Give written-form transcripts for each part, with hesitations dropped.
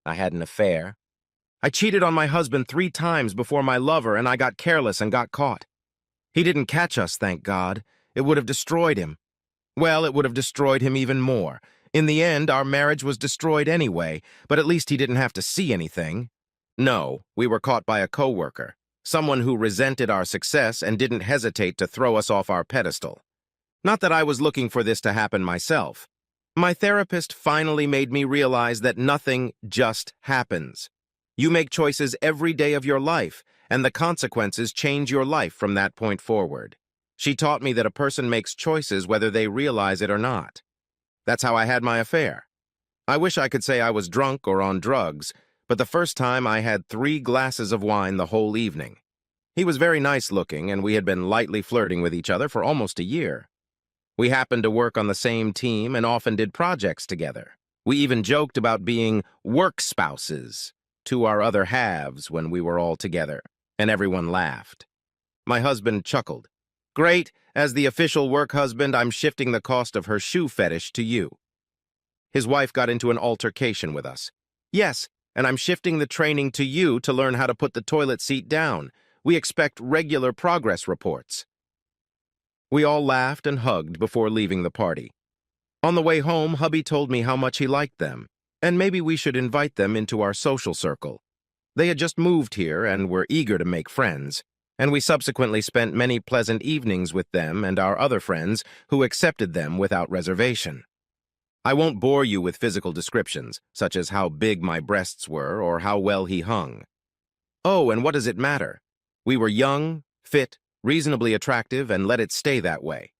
I had an affair. I cheated on my husband 3 times before my lover, and I got careless and got caught. He didn't catch us, thank God. It would have destroyed him. Well, it would have destroyed him even more. In the end, our marriage was destroyed anyway, but at least he didn't have to see anything. No, we were caught by a coworker, someone who resented our success and didn't hesitate to throw us off our pedestal. Not that I was looking for this to happen myself. My therapist finally made me realize that nothing just happens. You make choices every day of your life, and the consequences change your life from that point forward. She taught me that a person makes choices whether they realize it or not. That's how I had my affair. I wish I could say I was drunk or on drugs, but the first time I had 3 glasses of wine the whole evening. He was very nice looking, and we had been lightly flirting with each other for almost a year. We happened to work on the same team and often did projects together. We even joked about being work spouses to our other halves when we were all together, and everyone laughed. My husband chuckled. Great, as the official work husband, I'm shifting the cost of her shoe fetish to you. His wife got into an altercation with us. Yes, and I'm shifting the training to you to learn how to put the toilet seat down. We expect regular progress reports. We all laughed and hugged before leaving the party. On the way home, hubby told me how much he liked them, and maybe we should invite them into our social circle. They had just moved here and were eager to make friends, and we subsequently spent many pleasant evenings with them and our other friends who accepted them without reservation. I won't bore you with physical descriptions, such as how big my breasts were or how well he hung. Oh, and what does it matter? We were young, fit, reasonably attractive, and let it stay that way.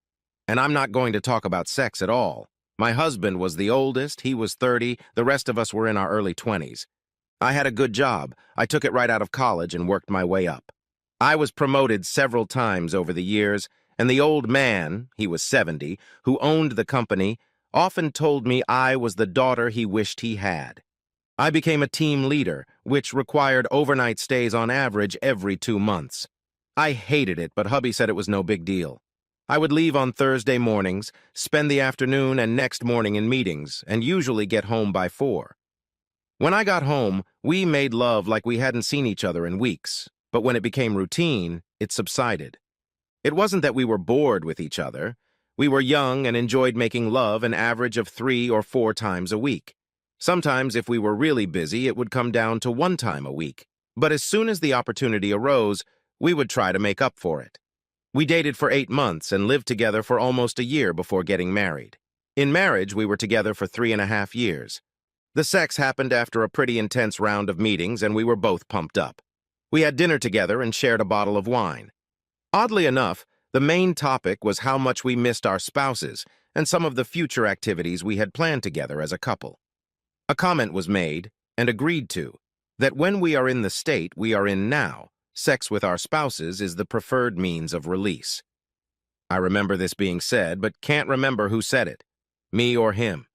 And I'm not going to talk about sex at all. My husband was the oldest, he was 30, the rest of us were in our early 20s. I had a good job. I took it right out of college and worked my way up. I was promoted several times over the years, and the old man, he was 70, who owned the company, often told me I was the daughter he wished he had. I became a team leader, which required overnight stays on average every 2 months. I hated it, but hubby said it was no big deal. I would leave on Thursday mornings, spend the afternoon and next morning in meetings, and usually get home by 4. When I got home, we made love like we hadn't seen each other in weeks, but when it became routine, it subsided. It wasn't that we were bored with each other. We were young and enjoyed making love an average of 3 or 4 times a week. Sometimes, if we were really busy, it would come down to 1 time a week. But as soon as the opportunity arose, we would try to make up for it. We dated for 8 months and lived together for almost a year before getting married. In marriage, we were together for 3.5 years. The sex happened after a pretty intense round of meetings, and we were both pumped up. We had dinner together and shared a bottle of wine. Oddly enough, the main topic was how much we missed our spouses and some of the future activities we had planned together as a couple. A comment was made, and agreed to, that when we are in the state we are in now, sex with our spouses is the preferred means of release. I remember this being said, but can't remember who said it, me or him.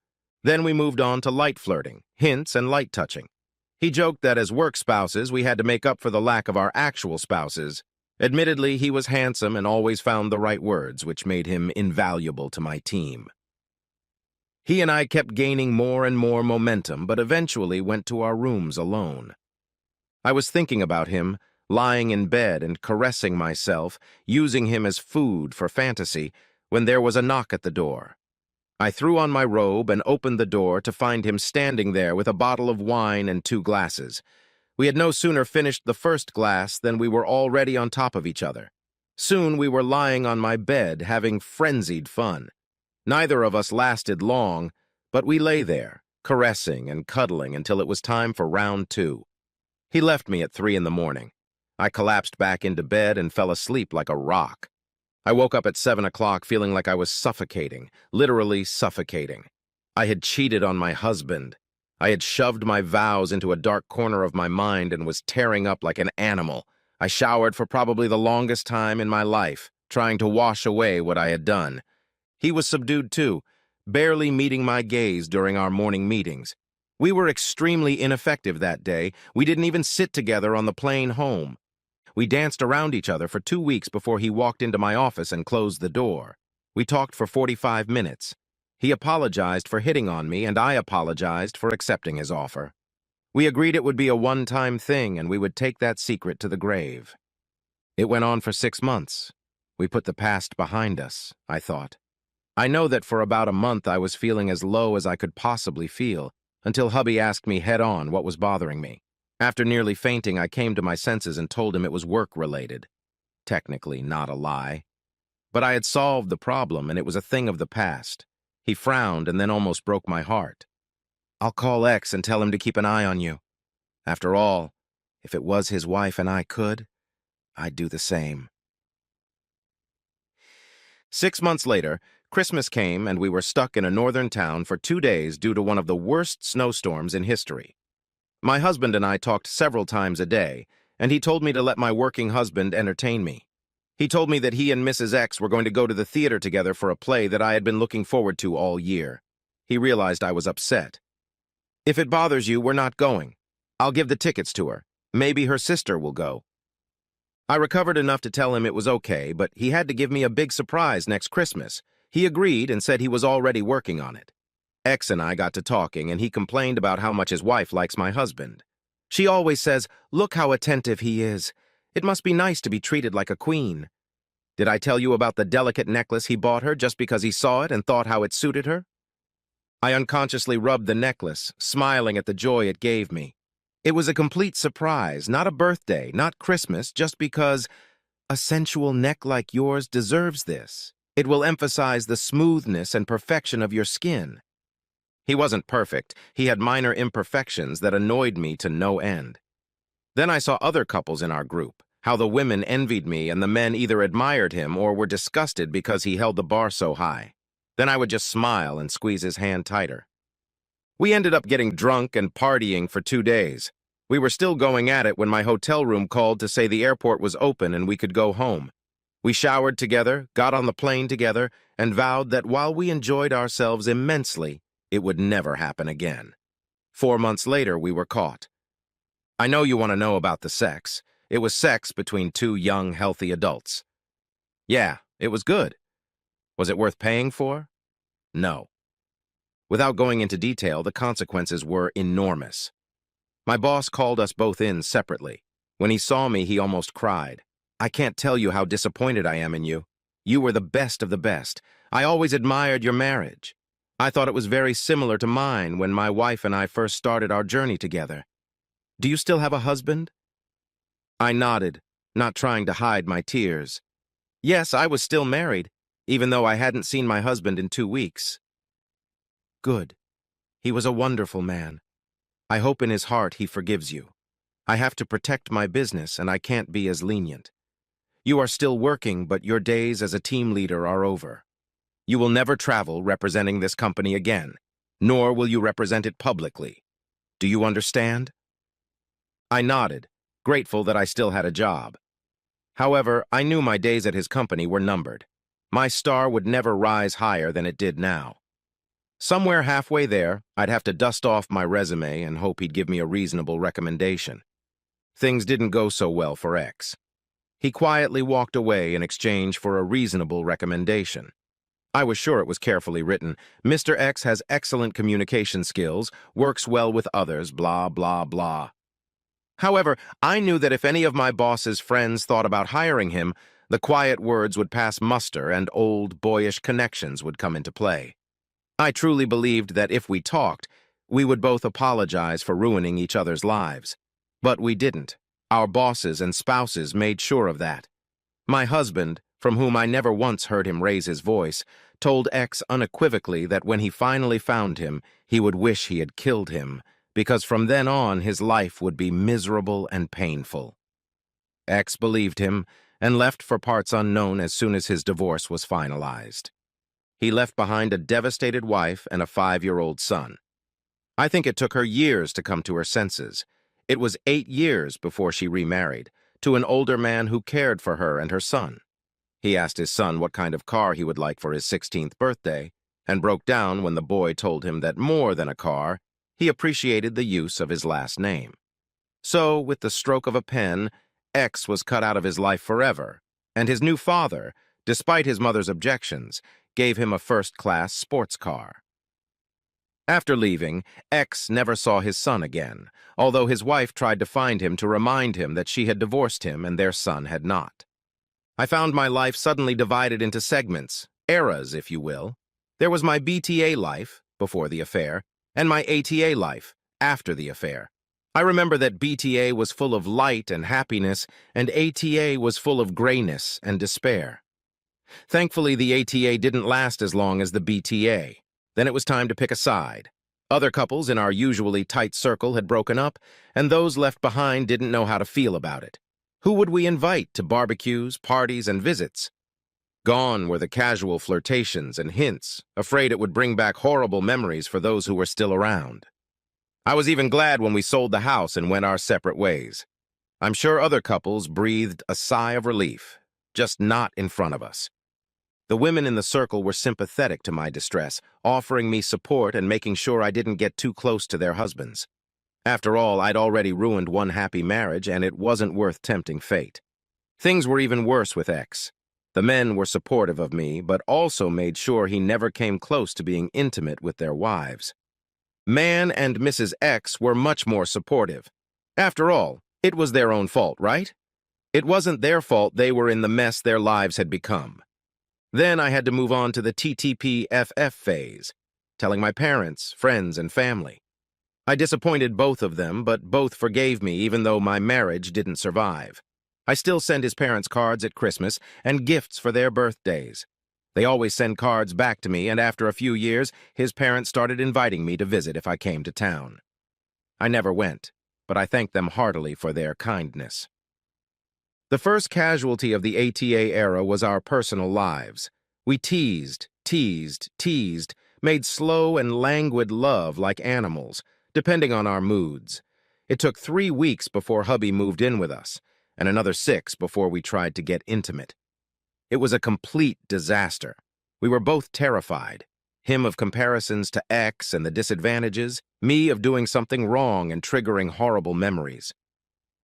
Then we moved on to light flirting, hints, and light touching. He joked that as work spouses, we had to make up for the lack of our actual spouses. Admittedly, he was handsome and always found the right words, which made him invaluable to my team. He and I kept gaining more and more momentum, but eventually went to our rooms alone. I was thinking about him, lying in bed and caressing myself, using him as food for fantasy, when there was a knock at the door. I threw on my robe and opened the door to find him standing there with a bottle of wine and 2 glasses. We had no sooner finished the first glass than we were already on top of each other. Soon we were lying on my bed, having frenzied fun. Neither of us lasted long, but we lay there, caressing and cuddling until it was time for round 2. He left me at 3 in the morning. I collapsed back into bed and fell asleep like a rock. I woke up at 7 o'clock feeling like I was suffocating, literally suffocating. I had cheated on my husband. I had shoved my vows into a dark corner of my mind and was tearing up like an animal. I showered for probably the longest time in my life, trying to wash away what I had done. He was subdued too, barely meeting my gaze during our morning meetings. We were extremely ineffective that day. We didn't even sit together on the plane home. We danced around each other for 2 weeks before he walked into my office and closed the door. We talked for 45 minutes. He apologized for hitting on me, and I apologized for accepting his offer. We agreed it would be a one-time thing and we would take that secret to the grave. It went on for 6 months. We put the past behind us, I thought. I know that for about a month I was feeling as low as I could possibly feel, until hubby asked me head-on what was bothering me. After nearly fainting, I came to my senses and told him it was work-related. Technically not a lie. But I had solved the problem and it was a thing of the past. He frowned and then almost broke my heart. I'll call X and tell him to keep an eye on you. After all, if it was his wife and I could, I'd do the same. 6 months later, Christmas came and we were stuck in a northern town for 2 days due to one of the worst snowstorms in history. My husband and I talked several times a day, and he told me to let my working husband entertain me. He told me that he and Mrs. X were going to go to the theater together for a play that I had been looking forward to all year. He realized I was upset. If it bothers you, we're not going. I'll give the tickets to her. Maybe her sister will go. I recovered enough to tell him it was okay, but he had to give me a big surprise next Christmas. He agreed and said he was already working on it. X and I got to talking, and he complained about how much his wife likes my husband. She always says, "Look how attentive he is. It must be nice to be treated like a queen." Did I tell you about the delicate necklace he bought her just because he saw it and thought how it suited her? I unconsciously rubbed the necklace, smiling at the joy it gave me. It was a complete surprise, not a birthday, not Christmas, just because a sensual neck like yours deserves this. It will emphasize the smoothness and perfection of your skin. He wasn't perfect. He had minor imperfections that annoyed me to no end. Then I saw other couples in our group, how the women envied me and the men either admired him or were disgusted because he held the bar so high. Then I would just smile and squeeze his hand tighter. We ended up getting drunk and partying for 2 days. We were still going at it when my hotel room called to say the airport was open and we could go home. We showered together, got on the plane together, and vowed that while we enjoyed ourselves immensely, it would never happen again. 4 months later, we were caught. I know you want to know about the sex. It was sex between 2 young, healthy adults. Yeah, it was good. Was it worth paying for? No. Without going into detail, the consequences were enormous. My boss called us both in separately. When he saw me, he almost cried. "I can't tell you how disappointed I am in you. You were the best of the best. I always admired your marriage. I thought it was very similar to mine when my wife and I first started our journey together. Do you still have a husband?" I nodded, not trying to hide my tears. Yes, I was still married, even though I hadn't seen my husband in 2 weeks. Good. He was a wonderful man. I hope in his heart he forgives you. I have to protect my business and I can't be as lenient. You are still working, but your days as a team leader are over. You will never travel representing this company again, nor will you represent it publicly. Do you understand? I nodded, grateful that I still had a job. However, I knew my days at his company were numbered. My star would never rise higher than it did now. Somewhere halfway there, I'd have to dust off my resume and hope he'd give me a reasonable recommendation. Things didn't go so well for X. He quietly walked away in exchange for a reasonable recommendation. I was sure it was carefully written. Mr. X has excellent communication skills, works well with others, blah, blah, blah. However, I knew that if any of my boss's friends thought about hiring him, the quiet words would pass muster and old, boyish connections would come into play. I truly believed that if we talked, we would both apologize for ruining each other's lives. But we didn't. Our bosses and spouses made sure of that. My husband, from whom I never once heard him raise his voice, told X unequivocally that when he finally found him, he would wish he had killed him, because from then on his life would be miserable and painful. X believed him and left for parts unknown as soon as his divorce was finalized. He left behind a devastated wife and a 5-year-old son. I think it took her years to come to her senses. It was 8 years before she remarried, to an older man who cared for her and her son. He asked his son what kind of car he would like for his 16th birthday, and broke down when the boy told him that more than a car, he appreciated the use of his last name. So, with the stroke of a pen, X was cut out of his life forever, and his new father, despite his mother's objections, gave him a first-class sports car. After leaving, X never saw his son again, although his wife tried to find him to remind him that she had divorced him and their son had not. I found my life suddenly divided into segments, eras, if you will. There was my BTA life, before the affair, and my ATA life, after the affair. I remember that BTA was full of light and happiness, and ATA was full of grayness and despair. Thankfully, the ATA didn't last as long as the BTA. Then it was time to pick a side. Other couples in our usually tight circle had broken up, and those left behind didn't know how to feel about it. Who would we invite to barbecues, parties, and visits? Gone were the casual flirtations and hints, afraid it would bring back horrible memories for those who were still around. I was even glad when we sold the house and went our separate ways. I'm sure other couples breathed a sigh of relief, just not in front of us. The women in the circle were sympathetic to my distress, offering me support and making sure I didn't get too close to their husbands. After all, I'd already ruined one happy marriage, and it wasn't worth tempting fate. Things were even worse with X. The men were supportive of me, but also made sure he never came close to being intimate with their wives. Man and Mrs. X were much more supportive. After all, it was their own fault, right? It wasn't their fault they were in the mess their lives had become. Then I had to move on to the TTP-FF phase, telling my parents, friends, and family. I disappointed both of them, but both forgave me even though my marriage didn't survive. I still send his parents cards at Christmas and gifts for their birthdays. They always send cards back to me, and after a few years, his parents started inviting me to visit if I came to town. I never went, but I thanked them heartily for their kindness. The first casualty of the ATA era was our personal lives. We teased, made slow and languid love like animals, depending on our moods. It took 3 weeks before hubby moved in with us, and another 6 before we tried to get intimate. It was a complete disaster. We were both terrified, him of comparisons to X and the disadvantages, me of doing something wrong and triggering horrible memories.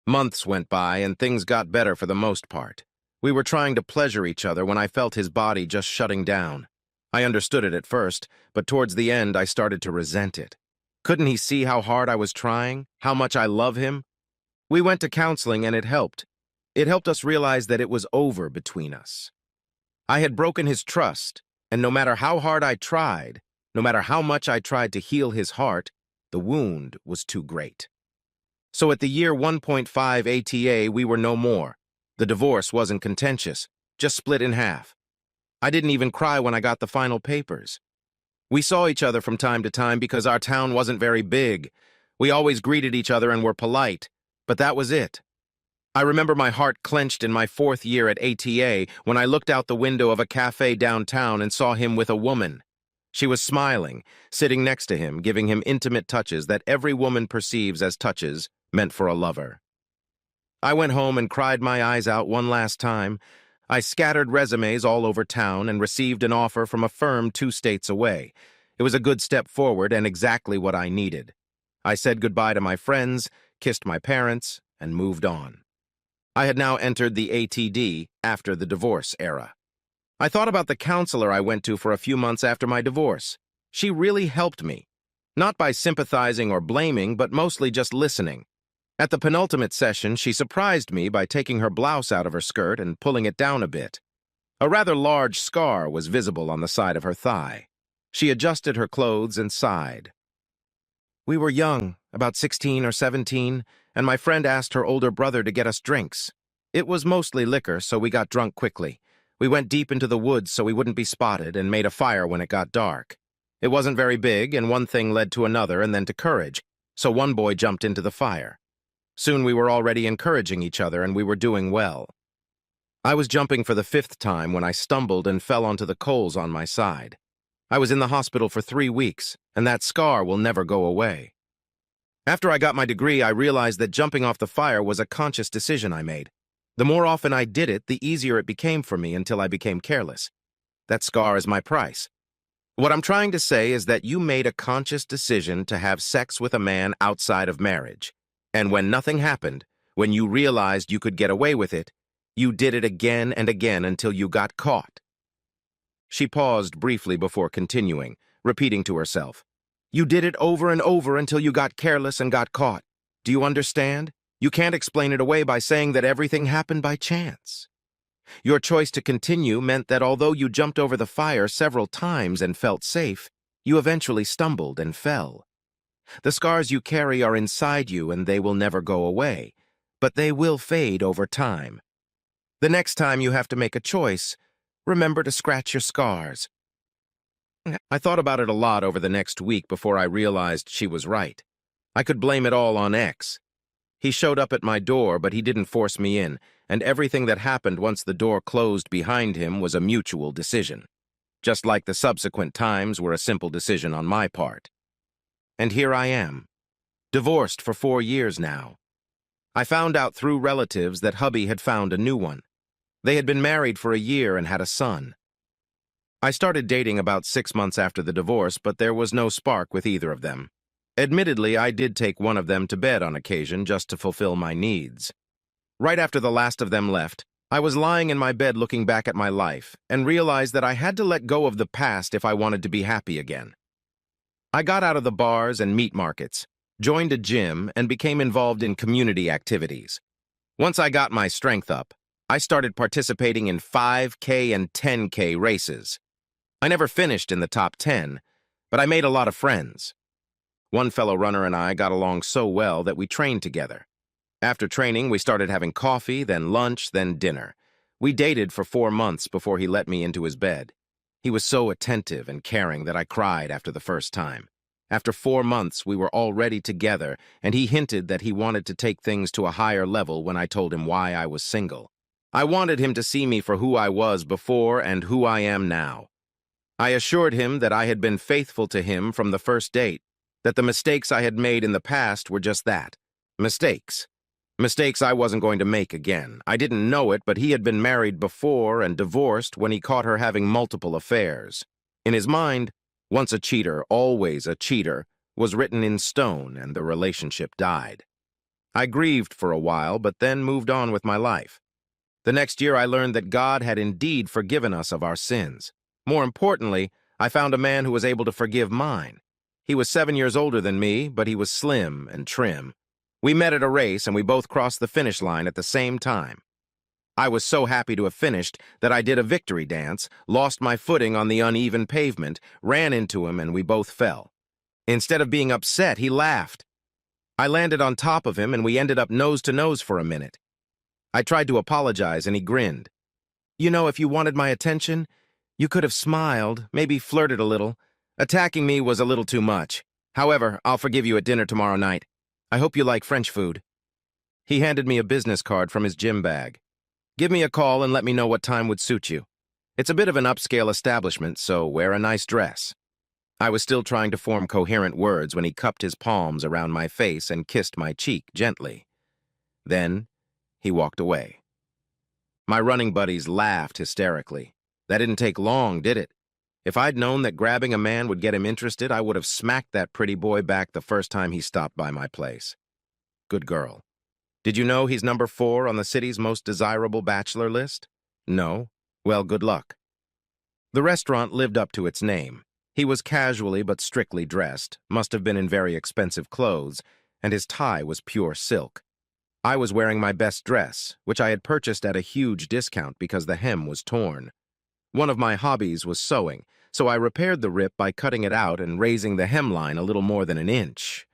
Months went by and things got better for the most part. We were trying to pleasure each other when I felt his body just shutting down. I understood it at first, but towards the end I started to resent it. Couldn't he see how hard I was trying, how much I love him? We went to counseling and it helped. It helped us realize that it was over between us. I had broken his trust, and no matter how hard I tried, no matter how much I tried to heal his heart, the wound was too great. So at the year 1.5 ATA, we were no more. The divorce wasn't contentious, just split in half. I didn't even cry when I got the final papers. We saw each other from time to time because our town wasn't very big. We always greeted each other and were polite, but that was it. I remember my heart clenched in my 4th year at ATA when I looked out the window of a cafe downtown and saw him with a woman. She was smiling, sitting next to him, giving him intimate touches that every woman perceives as touches meant for a lover. I went home and cried my eyes out one last time. I scattered resumes all over town and received an offer from a firm 2 states away. It was a good step forward and exactly what I needed. I said goodbye to my friends, kissed my parents, and moved on. I had now entered the ATD after the divorce era. I thought about the counselor I went to for a few months after my divorce. She really helped me, not by sympathizing or blaming, but mostly just listening. At the penultimate session, she surprised me by taking her blouse out of her skirt and pulling it down a bit. A rather large scar was visible on the side of her thigh. She adjusted her clothes and sighed. We were young, about 16 or 17, and my friend asked her older brother to get us drinks. It was mostly liquor, so we got drunk quickly. We went deep into the woods so we wouldn't be spotted and made a fire when it got dark. It wasn't very big, and one thing led to another and then to courage, so one boy jumped into the fire. Soon we were already encouraging each other and we were doing well. I was jumping for the 5th time when I stumbled and fell onto the coals on my side. I was in the hospital for 3 weeks, and that scar will never go away. After I got my degree, I realized that jumping off the fire was a conscious decision I made. The more often I did it, the easier it became for me until I became careless. That scar is my price. What I'm trying to say is that you made a conscious decision to have sex with a man outside of marriage. And when nothing happened, when you realized you could get away with it, you did it again and again until you got caught. She paused briefly before continuing, repeating to herself, You did it over and over until you got careless and got caught. Do you understand? You can't explain it away by saying that everything happened by chance. Your choice to continue meant that although you jumped over the fire several times and felt safe, you eventually stumbled and fell. The scars you carry are inside you and they will never go away, but they will fade over time. The next time you have to make a choice, remember to scratch your scars. I thought about it a lot over the next week before I realized she was right. I could blame it all on X. He showed up at my door, but he didn't force me in, and everything that happened once the door closed behind him was a mutual decision. Just like the subsequent times were a simple decision on my part. And here I am, divorced for 4 years now. I found out through relatives that hubby had found a new one. They had been married for a year and had a son. I started dating about 6 months after the divorce, but there was no spark with either of them. Admittedly, I did take one of them to bed on occasion just to fulfill my needs. Right after the last of them left, I was lying in my bed looking back at my life and realized that I had to let go of the past if I wanted to be happy again. I got out of the bars and meat markets, joined a gym, and became involved in community activities. Once I got my strength up, I started participating in 5K and 10K races. I never finished in the top 10, but I made a lot of friends. One fellow runner and I got along so well that we trained together. After training, we started having coffee, then lunch, then dinner. We dated for 4 months before he let me into his bed. He was so attentive and caring that I cried after the first time. After 4 months, we were already together, and he hinted that he wanted to take things to a higher level when I told him why I was single. I wanted him to see me for who I was before and who I am now. I assured him that I had been faithful to him from the first date, that the mistakes I had made in the past were just that, mistakes. Mistakes I wasn't going to make again. I didn't know it, but he had been married before and divorced when he caught her having multiple affairs. In his mind, once a cheater, always a cheater, was written in stone, and the relationship died. I grieved for a while, but then moved on with my life. The next year I learned that God had indeed forgiven us of our sins. More importantly, I found a man who was able to forgive mine. He was 7 years older than me, but he was slim and trim. We met at a race, and we both crossed the finish line at the same time. I was so happy to have finished that I did a victory dance, lost my footing on the uneven pavement, ran into him, and we both fell. Instead of being upset, he laughed. I landed on top of him, and we ended up nose to nose for a minute. I tried to apologize, and he grinned. You know, if you wanted my attention, you could have smiled, maybe flirted a little. Attacking me was a little too much. However, I'll forgive you at dinner tomorrow night. I hope you like French food. He handed me a business card from his gym bag. Give me a call and let me know what time would suit you. It's a bit of an upscale establishment, so wear a nice dress. I was still trying to form coherent words when he cupped his palms around my face and kissed my cheek gently. Then, he walked away. My running buddies laughed hysterically. That didn't take long, did it? If I'd known that grabbing a man would get him interested, I would have smacked that pretty boy back the first time he stopped by my place. Good girl. Did you know he's number 4 on the city's most desirable bachelor list? No? Well, good luck. The restaurant lived up to its name. He was casually but strictly dressed, must have been in very expensive clothes, and his tie was pure silk. I was wearing my best dress, which I had purchased at a huge discount because the hem was torn. One of my hobbies was sewing, so I repaired the rip by cutting it out and raising the hemline a little more than an inch.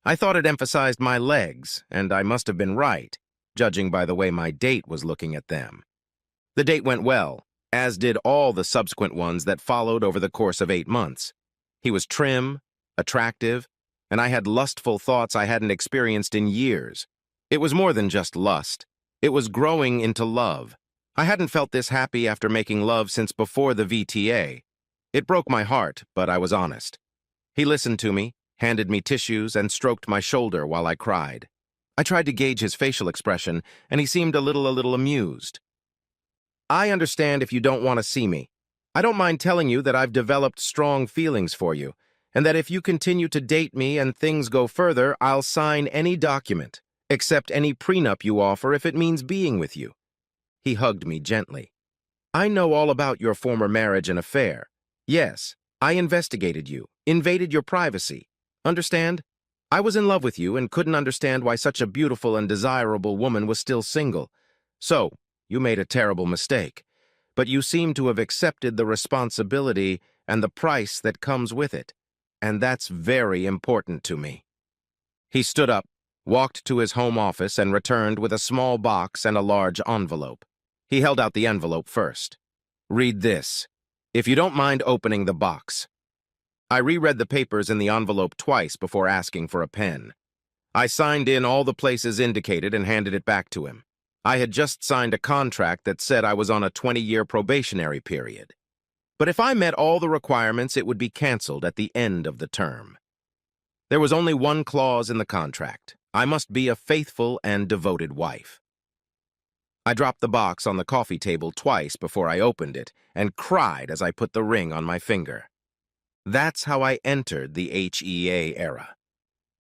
I thought it emphasized my legs, and I must have been right, judging by the way my date was looking at them. The date went well, as did all the subsequent ones that followed over the course of 8 months. He was trim, attractive, and I had lustful thoughts I hadn't experienced in years. It was more than just lust. It was growing into love. I hadn't felt this happy after making love since before the VTA. It broke my heart, but I was honest. He listened to me, handed me tissues, and stroked my shoulder while I cried. I tried to gauge his facial expression, and he seemed a little amused. I understand if you don't want to see me. I don't mind telling you that I've developed strong feelings for you, and that if you continue to date me and things go further, I'll sign any document, except any prenup you offer if it means being with you. He hugged me gently. I know all about your former marriage and affair. Yes, I investigated you, Invaded your privacy. Understand? I was in love with you and couldn't understand why such a beautiful and desirable woman was still single. So, you made a terrible mistake. But you seem to have accepted the responsibility and the price that comes with it. And that's very important to me. He stood up, walked to his home office, and returned with a small box and a large envelope. He held out the envelope first. Read this, if you don't mind opening the box. I reread the papers in the envelope twice before asking for a pen. I signed in all the places indicated and handed it back to him. I had just signed a contract that said I was on a 20-year probationary period. But if I met all the requirements, it would be canceled at the end of the term. There was only one clause in the contract. I must be a faithful and devoted wife. I dropped the box on the coffee table twice before I opened it and cried as I put the ring on my finger. That's how I entered the HEA era.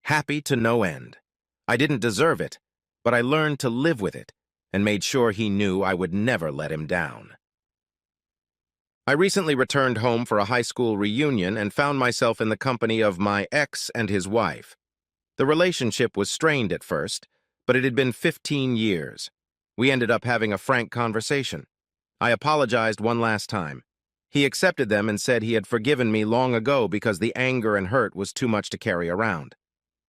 Happy to no end. I didn't deserve it, but I learned to live with it and made sure he knew I would never let him down. I recently returned home for a high school reunion and found myself in the company of my ex and his wife. The relationship was strained at first, but it had been 15 years. We ended up having a frank conversation. I apologized one last time. He accepted them and said he had forgiven me long ago because the anger and hurt was too much to carry around.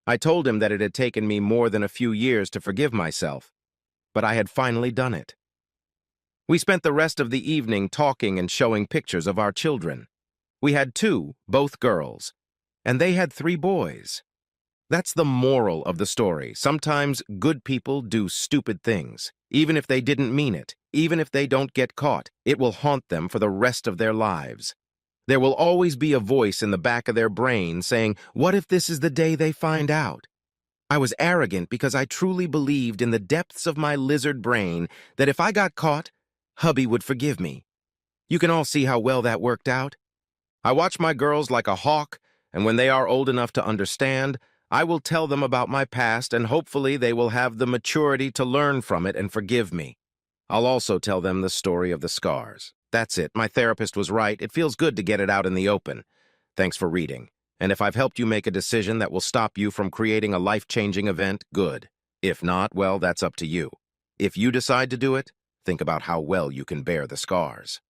I told him that it had taken me more than a few years to forgive myself, but I had finally done it. We spent the rest of the evening talking and showing pictures of our children. We had two, both girls, and they had 3 boys. That's the moral of the story. Sometimes good people do stupid things. Even if they didn't mean it, even if they don't get caught, it will haunt them for the rest of their lives. There will always be a voice in the back of their brain saying, what if this is the day they find out? I was arrogant because I truly believed in the depths of my lizard brain that if I got caught, hubby would forgive me. You can all see how well that worked out. I watch my girls like a hawk, and when they are old enough to understand, I will tell them about my past, and hopefully they will have the maturity to learn from it and forgive me. I'll also tell them the story of the scars. That's it. My therapist was right. It feels good to get it out in the open. Thanks for reading. And if I've helped you make a decision that will stop you from creating a life-changing event, good. If not, well, that's up to you. If you decide to do it, think about how well you can bear the scars.